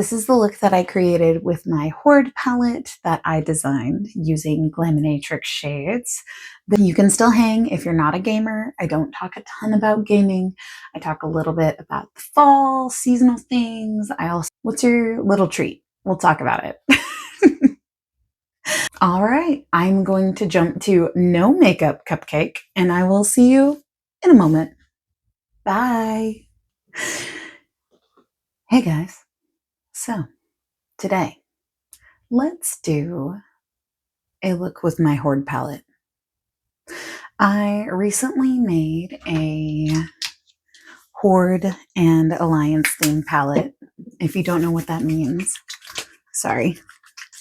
This is the look that I created with my Horde palette that I designed using Glaminatrix shades. You can still hang if you're not a gamer. I don't talk a ton about gaming. I talk a little bit about the fall, seasonal things. What's your little treat? We'll talk about it. All right, I'm going to jump to no makeup cupcake and I will see you in a moment. Bye. Hey guys. So today, let's do a look with my Horde palette. I recently made a Horde and Alliance theme palette. If you don't know what that means, sorry,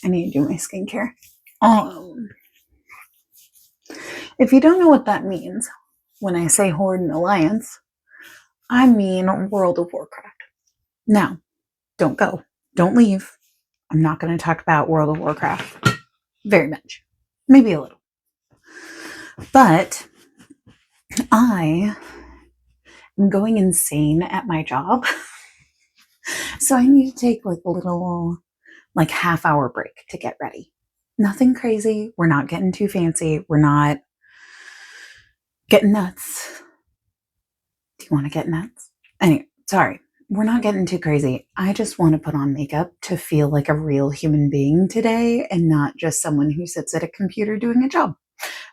I need to do my skincare. If you don't know what that means, when I say Horde and Alliance, I mean World of Warcraft. Now, don't go. Don't leave. I'm not going to talk about World of Warcraft very much. Maybe a little. But I am going insane at my job. So I need to take like a little half-hour break to get ready. Nothing crazy. We're not getting too fancy. We're not getting nuts. Do you want to get nuts? Anyway, sorry. We're not getting too crazy. I just want to put on makeup to feel like a real human being today and not just someone who sits at a computer doing a job.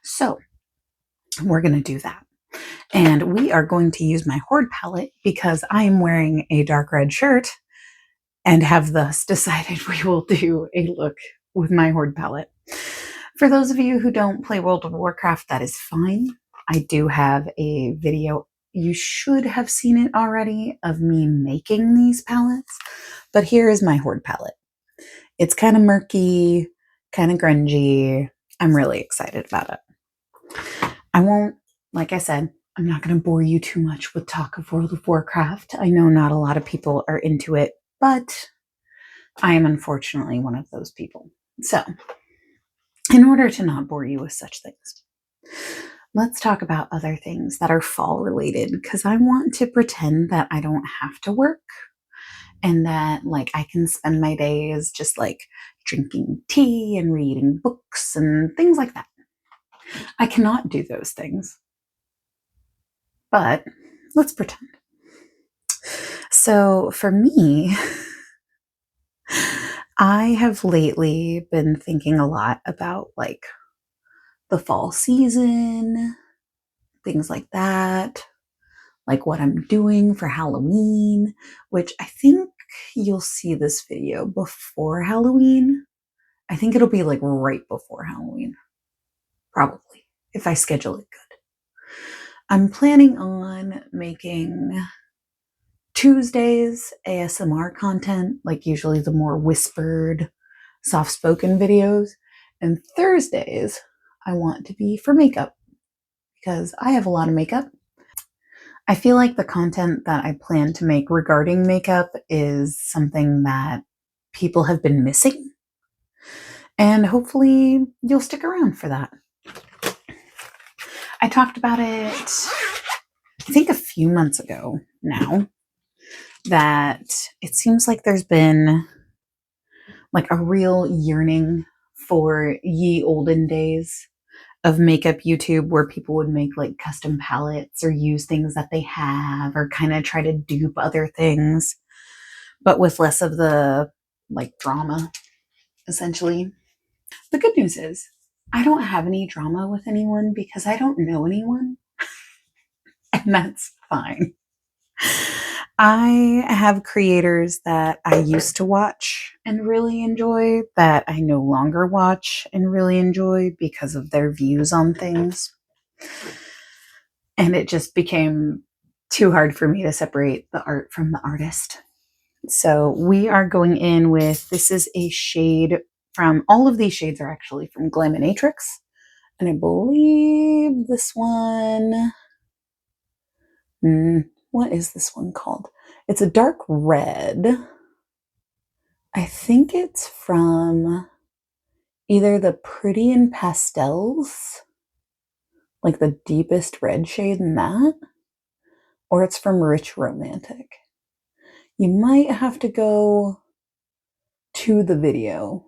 So we're going to do that. And we are going to use my Horde palette because I am wearing a dark red shirt and have thus decided we will do a look with my Horde palette. For those of you who don't play World of Warcraft, that is fine. I do have a video, you should have seen it already, of me making these palettes, but here is my Horde palette. It's kind of murky, kind of grungy. I'm really excited about it. I won't, like I said, I'm not going to bore you too much with talk of World of Warcraft. I know not a lot of people are into it, but I am unfortunately one of those people. So, in order to not bore you with such things, let's talk about other things that are fall related, because I want to pretend that I don't have to work and that I can spend my days just drinking tea and reading books and things like that. I cannot do those things, but let's pretend. So for me, I have lately been thinking a lot about the fall season, things like that, what I'm doing for Halloween, which I think you'll see this video before Halloween. I think it'll be right before Halloween, probably, if I schedule it good. I'm planning on making Tuesdays ASMR content, usually the more whispered, soft-spoken videos, and Thursdays I want to be for makeup because I have a lot of makeup. I feel like the content that I plan to make regarding makeup is something that people have been missing, and hopefully you'll stick around for that. I talked about it, I think a few months ago now, that it seems like there's been a real yearning for ye olden days of makeup YouTube where people would make custom palettes or use things that they have or kind of try to dupe other things, but with less of the drama, essentially. The good news is I don't have any drama with anyone because I don't know anyone, and that's fine. I have creators that I used to watch and really enjoy that I no longer watch and really enjoy because of their views on things. And it just became too hard for me to separate the art from the artist. So we are going in with, this is a shade from, all of these shades are actually from Glaminatrix. And I believe this one, what is this one called? It's a dark red. I think it's from either the Pretty in Pastels, the deepest red shade in that, or it's from Rich Romantic. You might have to go to the video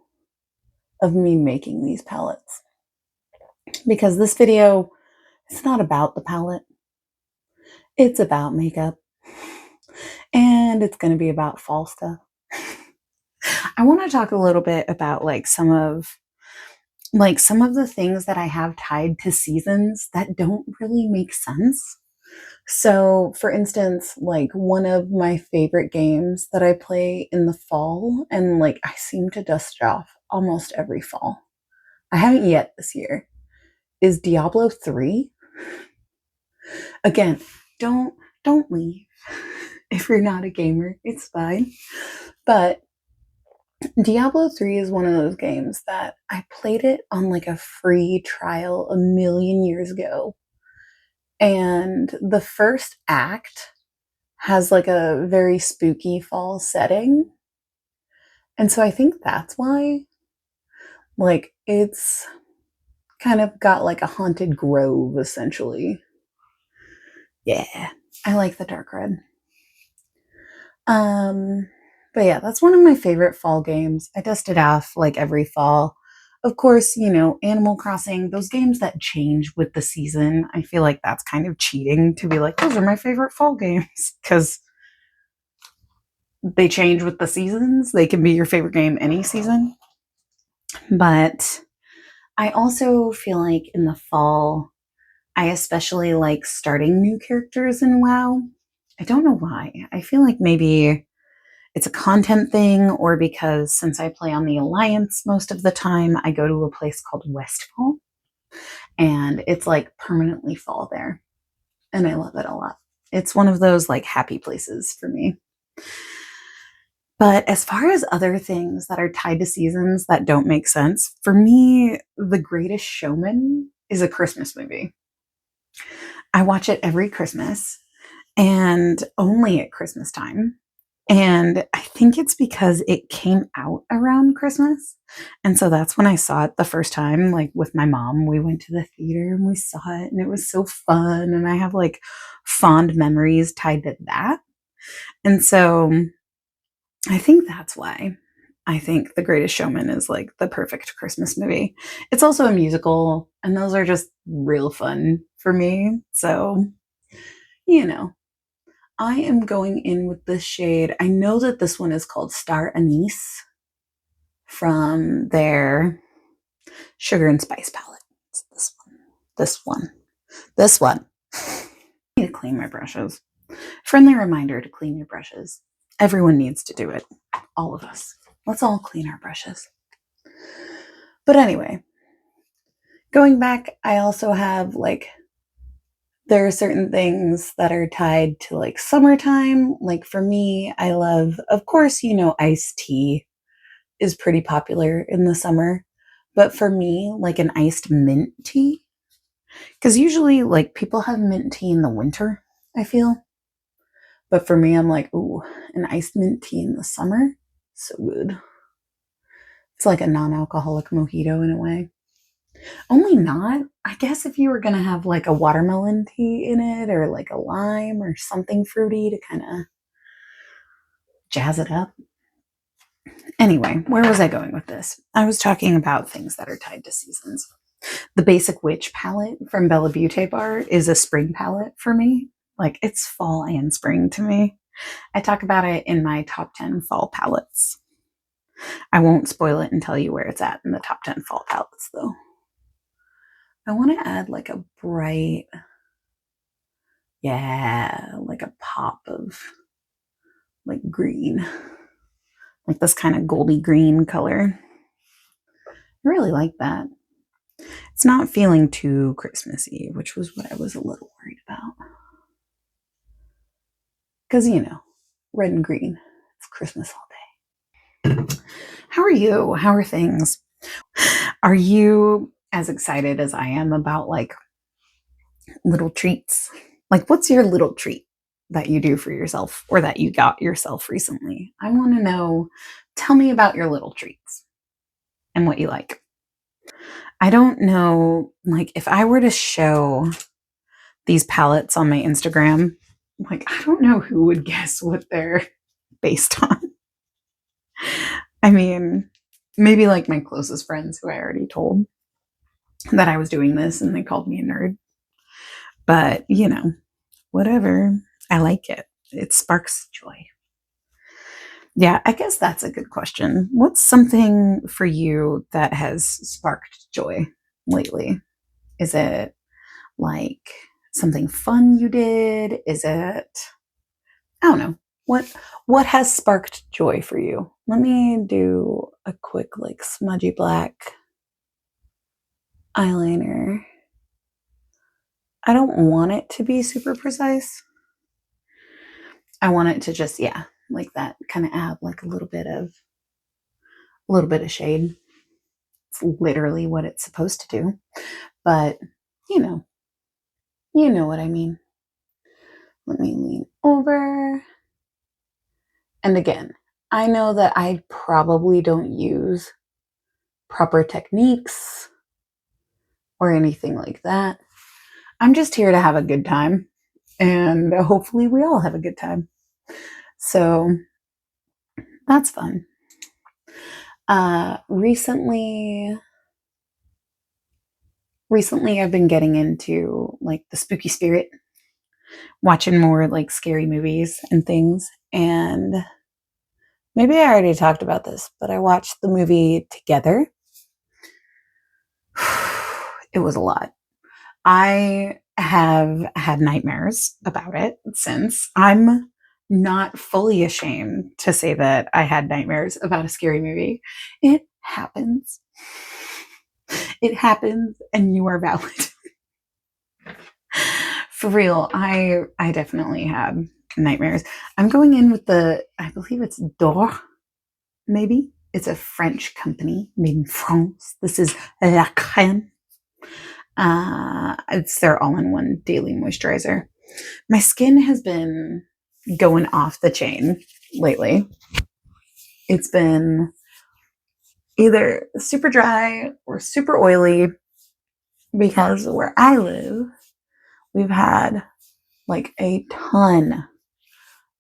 of me making these palettes, because this video, it's not about the palette. It's about makeup, and it's going to be about fall stuff. I want to talk a little bit about some of the things that I have tied to seasons that don't really make sense. So, for instance, one of my favorite games that I play in the fall, and I seem to dust it off almost every fall. I haven't yet this year, is Diablo 3. Again, don't leave if you're not a gamer. It's fine. But Diablo 3 is one of those games that I played it on a free trial a million years ago. And the first act has a very spooky fall setting. And so I think that's why it's kind of got a haunted grove essentially. Yeah, I like the dark red. But yeah, that's one of my favorite fall games. I dust it off every fall. Of course, Animal Crossing, those games that change with the season, I feel like that's kind of cheating to be those are my favorite fall games, because they change with the seasons. They can be your favorite game any season. But I also feel like in the fall, I especially like starting new characters in WoW. I don't know why. I feel like maybe it's a content thing, or because since I play on the Alliance most of the time, I go to a place called Westfall, and it's permanently fall there. And I love it a lot. It's one of those happy places for me. But as far as other things that are tied to seasons that don't make sense, for me, The Greatest Showman is a Christmas movie. I watch it every Christmas, and only at Christmas time. And I think it's because it came out around Christmas. And so that's when I saw it the first time, with my mom. We went to the theater and we saw it, and it was so fun. And I have fond memories tied to that. And so I think that's why I think The Greatest Showman is the perfect Christmas movie. It's also a musical, and those are just real fun for me. So, I am going in with this shade. I know that this one is called Star Anise from their Sugar and Spice palette. It's this one. This one. This one. I need to clean my brushes. Friendly reminder to clean your brushes. Everyone needs to do it. All of us. Let's all clean our brushes. But anyway, going back, I also have there are certain things that are tied to summertime. For me, I love, of course, iced tea is pretty popular in the summer. But for me, an iced mint tea, because usually people have mint tea in the winter, I feel. But for me, I'm ooh, an iced mint tea in the summer, so good. It's like a non-alcoholic mojito in a way. Only not, I guess, if you were going to have a watermelon tea in it, or a lime or something fruity to kind of jazz it up. Anyway, where was I going with this? I was talking about things that are tied to seasons. The Basic Witch palette from Bella Beauty Bar is a spring palette for me. It's fall and spring to me. I talk about it in my top 10 fall palettes. I won't spoil it and tell you where it's at in the top 10 fall palettes, though. I want to add a bright, a pop of green, this kind of goldy green color. I really like that. It's not feeling too Christmassy, which was what I was a little worried about. Because, red and green, it's Christmas all day. How are you? How are things? Are you as excited as I am about little treats? What's your little treat that you do for yourself, or that you got yourself recently? I want to know. Tell me about your little treats and what you like. I don't know, if I were to show these palettes on my Instagram, I don't know who would guess what they're based on. I mean, maybe like my closest friends who I already told that I was doing this and they called me a nerd. But, whatever. I like it. It sparks joy. Yeah, I guess that's a good question. What's something for you that has sparked joy lately? Is it like something fun you did? Is it, I don't know. What has sparked joy for you? Let me do a quick like smudgy black eyeliner. I don't want it to be super precise. I want it to just, yeah, like that, kind of add like a little bit of shade. It's literally what it's supposed to do. But, you know, you know what I mean. Let me lean over. And again, I know that I probably don't use proper techniques or anything like that. I'm just here to have a good time. And hopefully we all have a good time. So that's fun. Recently I've been getting into like the spooky spirit, watching more like scary movies and things. And maybe I already talked about this, but I watched the movie Together. It was a lot. I have had nightmares about it since. I'm not fully ashamed to say that I had nightmares about a scary movie. It happens. It happens, and you are valid. For real, I definitely had nightmares. I'm going in with I believe it's Dor, maybe. It's a French company made in France. This is La Crème. It's their all-in-one daily moisturizer. My skin has been going off the chain lately. It's been either super dry or super oily because where I live, we've had like a ton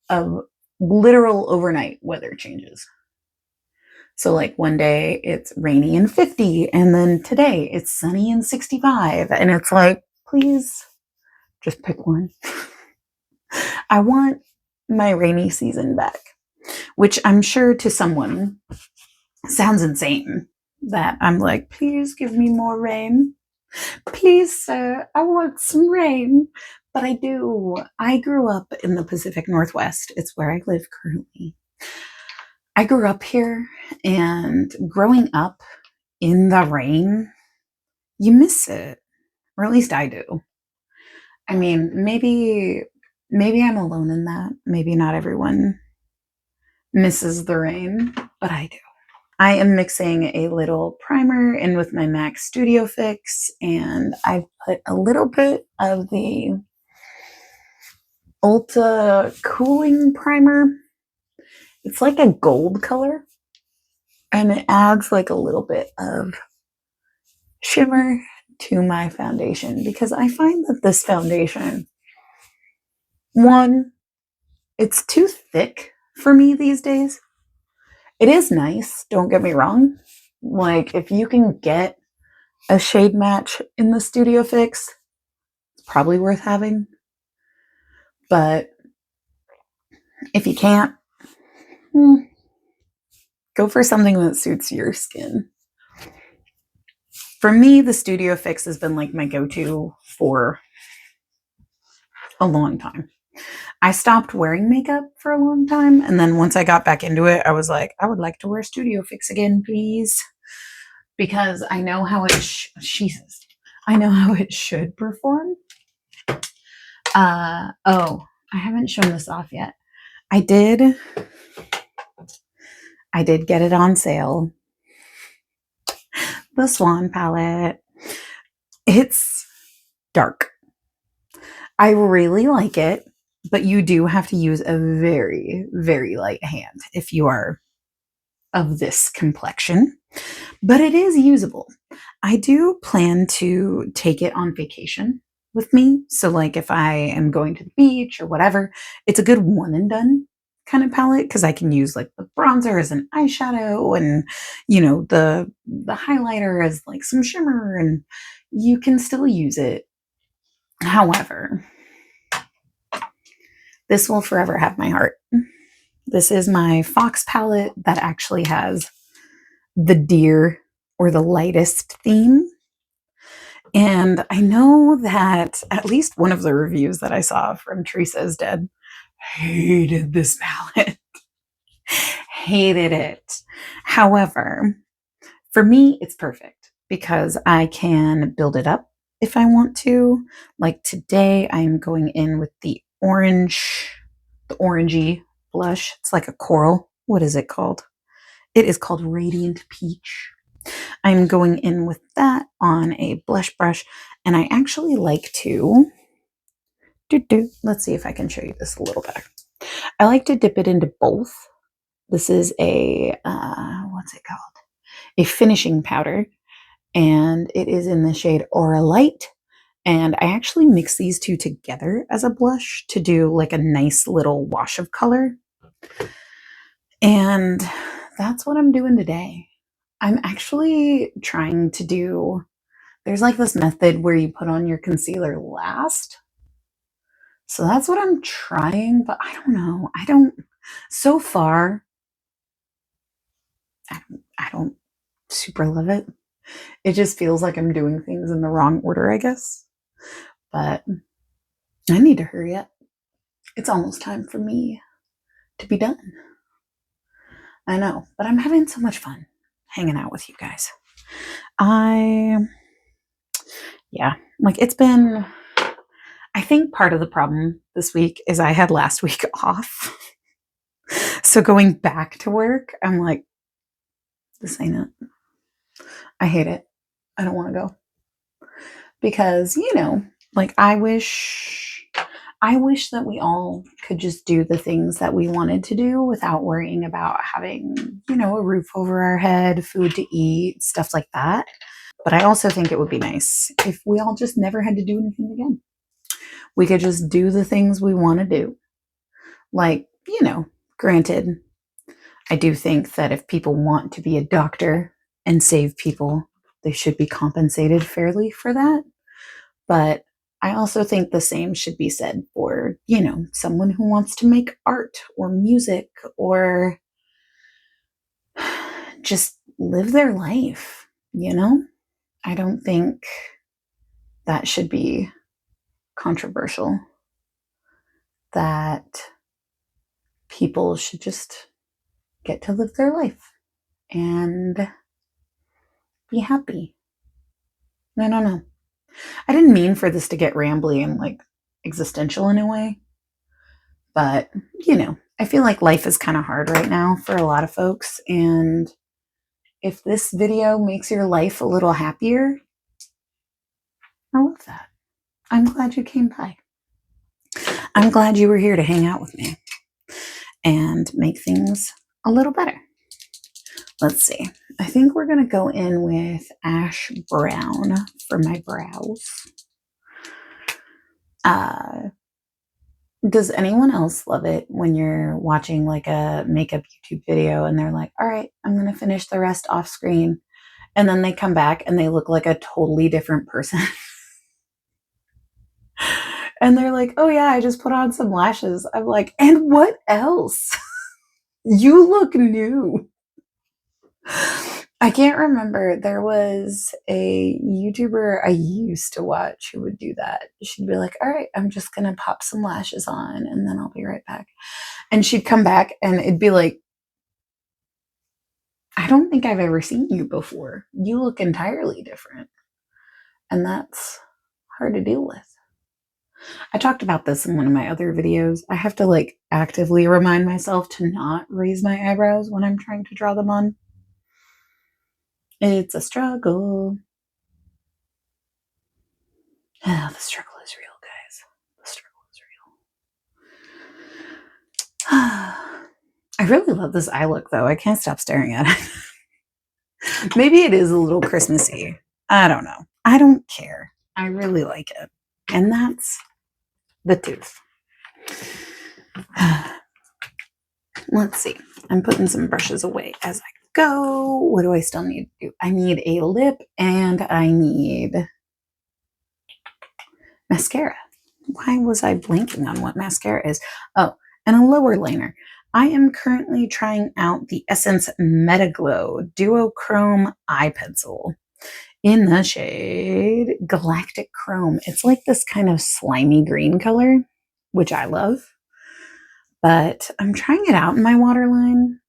of literal overnight weather changes. So like one day it's rainy and 50, and then today it's sunny and 65. And it's like, please just pick one. I want my rainy season back, which I'm sure to someone sounds insane that I'm like, please give me more rain. Please, sir, I want some rain. But I do. I grew up in the Pacific Northwest. It's where I live currently. I grew up here, and growing up in the rain, you miss it. Or at least I do. I mean, maybe I'm alone in that. Maybe not everyone misses the rain, but I do. I am mixing a little primer in with my MAC Studio Fix, and I've put a little bit of the Ulta Cooling Primer. It's like a gold color, and it adds like a little bit of shimmer to my foundation because I find that this foundation, one, it's too thick for me these days. It is nice, don't get me wrong. Like, if you can get a shade match in the Studio Fix, it's probably worth having. But if you can't, go for something that suits your skin. For me, the Studio Fix has been like my go-to for a long time. I stopped wearing makeup for a long time, and then once I got back into it, I was like, I would like to wear Studio Fix again, please, because I know how I know how it should perform. Oh, I haven't shown this off yet. I did get it on sale. The Swan palette. It's dark. I really like it, but you do have to use a very, very light hand if you are of this complexion. But it is usable. I do plan to take it on vacation with me. So, like, if I am going to the beach or whatever, it's a good one and done kind of palette because I can use like the bronzer as an eyeshadow and, you know, the highlighter as like some shimmer, and you can still use it. However, this will forever have my heart. This is my Fox palette that actually has the deer or the lightest theme. And I know that at least one of the reviews that I saw from Teresa is Dead hated this palette. Hated it. However, for me, it's perfect because I can build it up if I want to. Like today, I'm going in with the orangey blush. It's like a coral. What is it called? It is called Radiant Peach. I'm going in with that on a blush brush, and I actually like to let's see if I can show you this a little better. I like to dip it into both. This is a what's it called? A finishing powder, and it is in the shade Aura Light. And I actually mix these two together as a blush to do like a nice little wash of color. And that's what I'm doing today. I'm actually trying to do, there's like this method where you put on your concealer last. So that's what I'm trying, but I don't know. So far, I don't super love it. It just feels like I'm doing things in the wrong order, I guess. But I need to hurry up. It's almost time for me to be done. I know, but I'm having so much fun hanging out with you guys. It's been, I think part of the problem this week is I had last week off. So going back to work, I'm like, this ain't it. I hate it. I don't want to go. Because, like I wish that we all could just do the things that we wanted to do without worrying about having, a roof over our head, food to eat, stuff like that. But I also think it would be nice if we all just never had to do anything again. We could just do the things we want to do. Like, granted, I do think that if people want to be a doctor and save people, they should be compensated fairly for that. But I also think the same should be said for, someone who wants to make art or music or just live their life, I don't think that should be controversial. That people should just get to live their life and be happy. I don't know. I didn't mean for this to get rambly and like existential in a way, but I feel like life is kind of hard right now for a lot of folks. And if this video makes your life a little happier, I love that. I'm glad you came by. I'm glad you were here to hang out with me and make things a little better. Let's see. I think we're going to go in with ash brown for my brows. Does anyone else love it when you're watching like a makeup YouTube video and they're like, all right, I'm going to finish the rest off screen. And then they come back and they look like a totally different person. And they're like, oh yeah, I just put on some lashes. I'm like, and what else? You look new. I can't remember. There was a YouTuber I used to watch who would do that. She'd be like, all right, I'm just going to pop some lashes on and then I'll be right back. And she'd come back and it'd be like, I don't think I've ever seen you before. You look entirely different. And that's hard to deal with. I talked about this in one of my other videos. I have to like actively remind myself to not raise my eyebrows when I'm trying to draw them on. It's a struggle. Oh, the struggle is real, guys. The struggle is real. I really love this eye look, though. I can't stop staring at it. Maybe it is a little Christmassy. I don't know. I don't care. I really like it. And that's the tooth. let's see. I'm putting some brushes away as I go. What do I still need to do? I need a lip and I need mascara. Why was I blanking on what mascara is? Oh, and a lower liner. I am currently trying out the Essence Metaglow Duochrome Eye Pencil in the shade Galactic Chrome. It's like this kind of slimy green color, which I love. But I'm trying it out in my waterline.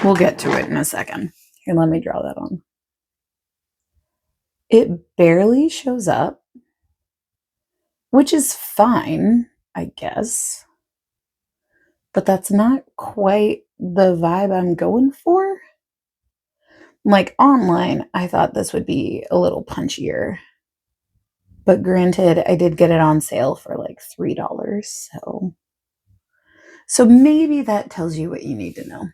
We'll get to it in a second. Here, let me draw that on. It barely shows up, which is fine, I guess. But that's not quite the vibe I'm going for. Like online, I thought this would be a little punchier. But granted, I did get it on sale for like $3. So maybe that tells you what you need to know.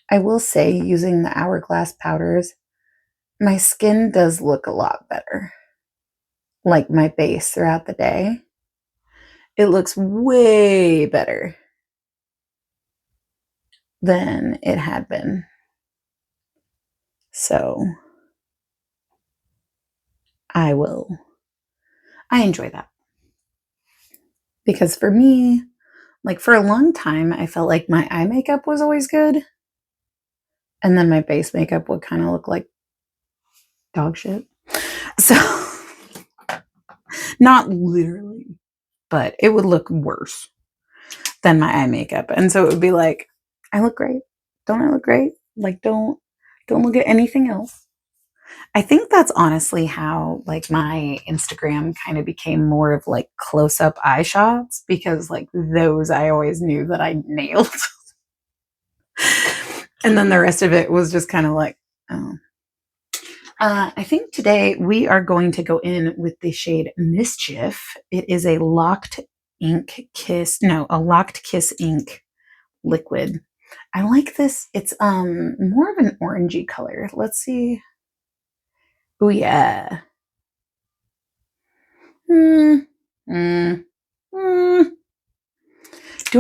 I will say, using the Hourglass powders, my skin does look a lot better. Like my base throughout the day, it looks way better than it had been. So I enjoy that. Because for me, like for a long time, I felt like my eye makeup was always good. And then my base makeup would kind of look like dog shit. So, not literally, but it would look worse than my eye makeup. And so it would be like, I look great. Don't I look great? Like, don't look at anything else. I think that's honestly how like my Instagram kind of became more of like close-up eye shots, because like those I always knew that I nailed. And then the rest of it was just kind of like, oh. I think today we are going to go in with the shade Mischief. It is a Locked Kiss ink liquid. I like this. It's more of an orangey color. Let's see. Oh yeah. Do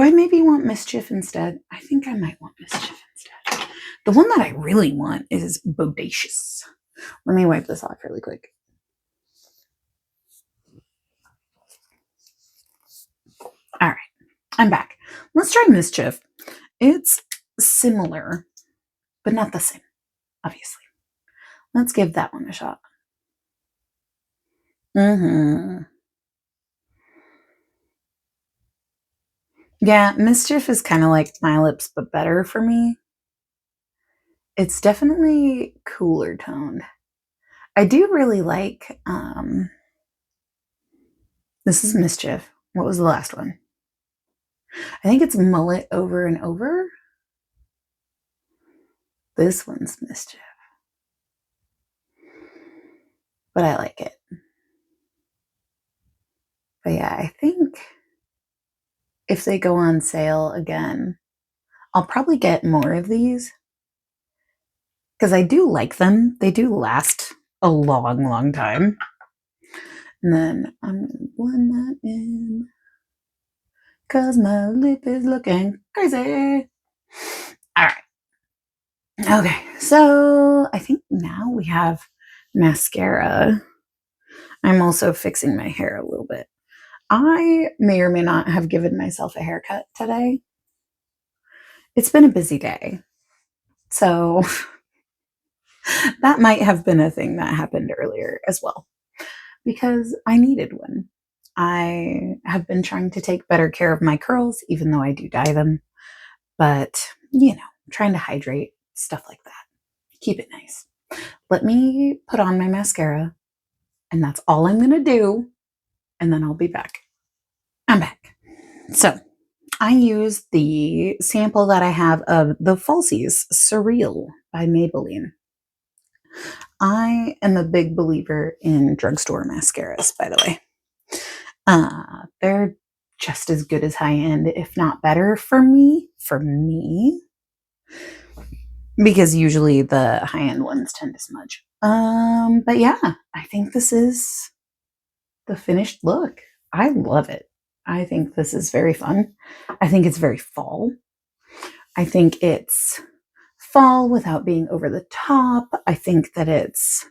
I maybe want Mischief instead? I think I might want Mischief instead. The one that I really want is Bodacious. Let me wipe this off really quick. All right, I'm back. Let's try Mischief. It's similar, but not the same, obviously. Let's give that one a shot. Yeah, Mischief is kind of like My Lips, but better for me. It's definitely cooler toned. I do really like, this is Mischief. What was the last one? I think it's Mullet Over and Over. This one's Mischief. But I like it. But yeah, I think if they go on sale again, I'll probably get more of these. Because I do like them. They do last a long, long time. And then I'm going to blend that in. Because my lip is looking crazy. All right. Okay, so I think now we have mascara. I'm also fixing my hair a little bit. I may or may not have given myself a haircut today. It's been a busy day. So that might have been a thing that happened earlier as well, because I needed one. I have been trying to take better care of my curls, even though I do dye them. But, trying to hydrate, stuff like that. Keep it nice. Let me put on my mascara, and that's all I'm going to do, and then I'll be back. I'm back. So I use the sample that I have of the Falsies Surreal by Maybelline. I am a big believer in drugstore mascaras, by the way. They're just as good as high-end, if not better for me, because usually the high-end ones tend to smudge. But yeah, I think this is the finished look. I love it. I think this is very fun. I think it's very fall. I think it's fall without being over the top. I think that it's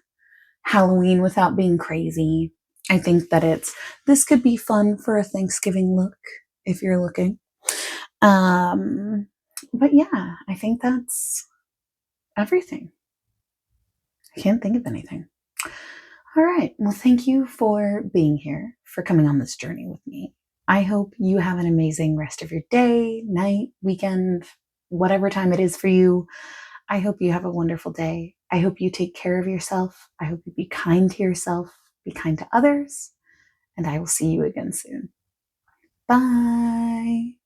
Halloween without being crazy. I think that this could be fun for a Thanksgiving look if you're looking. But yeah, I think that's everything. I can't think of anything. All right. Well, thank you for being here, for coming on this journey with me. I hope you have an amazing rest of your day, night, weekend, whatever time it is for you. I hope you have a wonderful day. I hope you take care of yourself. I hope you be kind to yourself, be kind to others, and I will see you again soon. Bye.